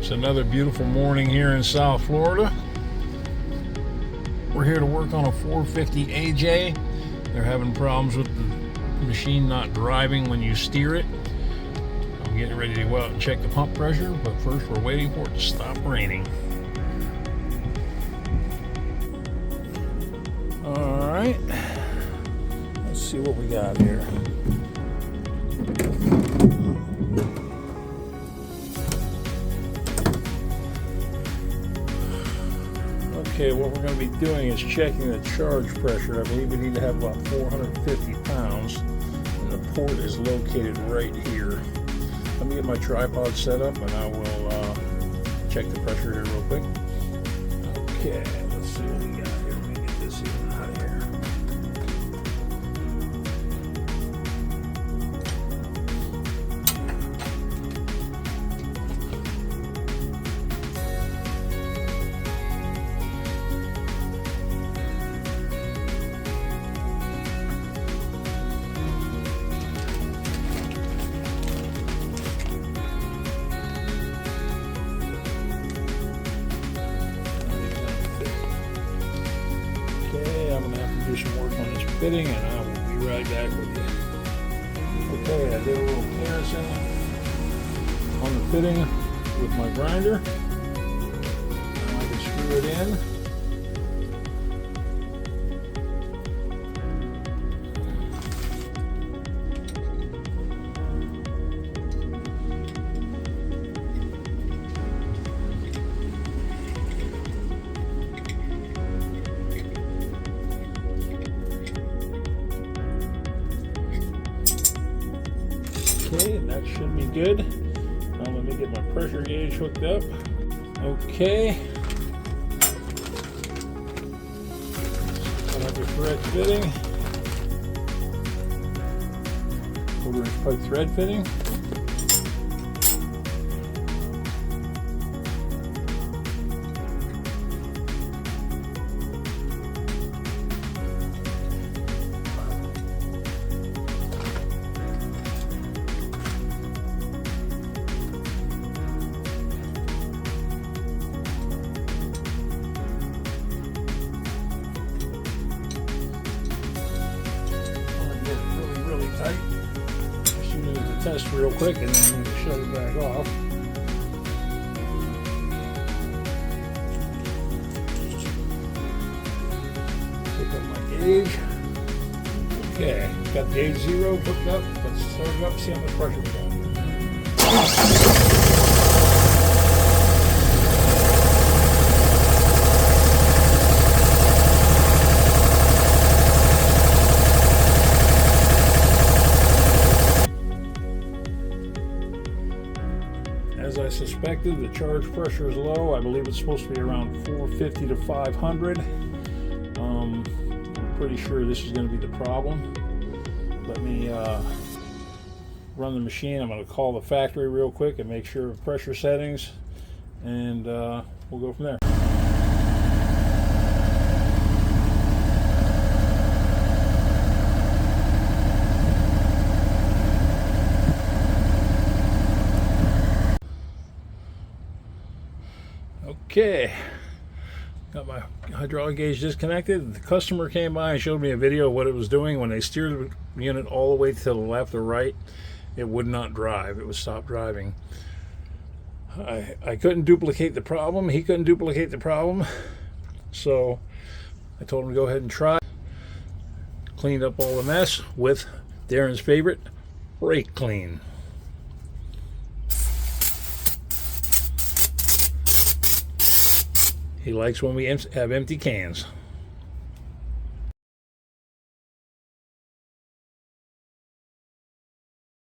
It's another beautiful morning here in South Florida. We're here to work on a 450 AJ. They're having problems with the machine not driving when you steer it. I'm getting ready to go out and check the pump pressure, but first we're waiting for it to stop raining. All right, let's see what we got here. Okay, what we're going to be doing is checking the charge pressure. I believe we need to have about 450 pounds, and the port is located right here. Let me get my tripod set up, and I will check the pressure here real quick. Okay, let's see what we got here. Let me get this even out of here. I'm going to have to do some work on this fitting, and I will be right back with you. Okay, I did a little comparison on the fitting with my grinder. Now I can screw it in. Okay, and that should be good. Now let me get my pressure gauge hooked up. Okay. I have the correct fitting. 1/4" pipe thread fitting. Tight. Just use it to test real quick, and then I'm going to shut it back off. Pick up my gauge. Okay, got the gauge 0 hooked up. Let's start it up, see how much pressure we got. As I suspected, the charge pressure is low. I believe it's supposed to be around 450 to 500. I'm pretty sure this is going to be the problem. Let me run the machine. I'm going to call the factory real quick and make sure of pressure settings, and we'll go from there. Okay, got my hydraulic gauge disconnected. The customer came by and showed me a video of what it was doing. When they steered the unit all the way to the left or right, it would not drive. It would stop driving. I couldn't duplicate the problem. He couldn't duplicate the problem. So I told him to go ahead and try. Cleaned up all the mess with Darren's favorite, brake clean. He likes when we have empty cans.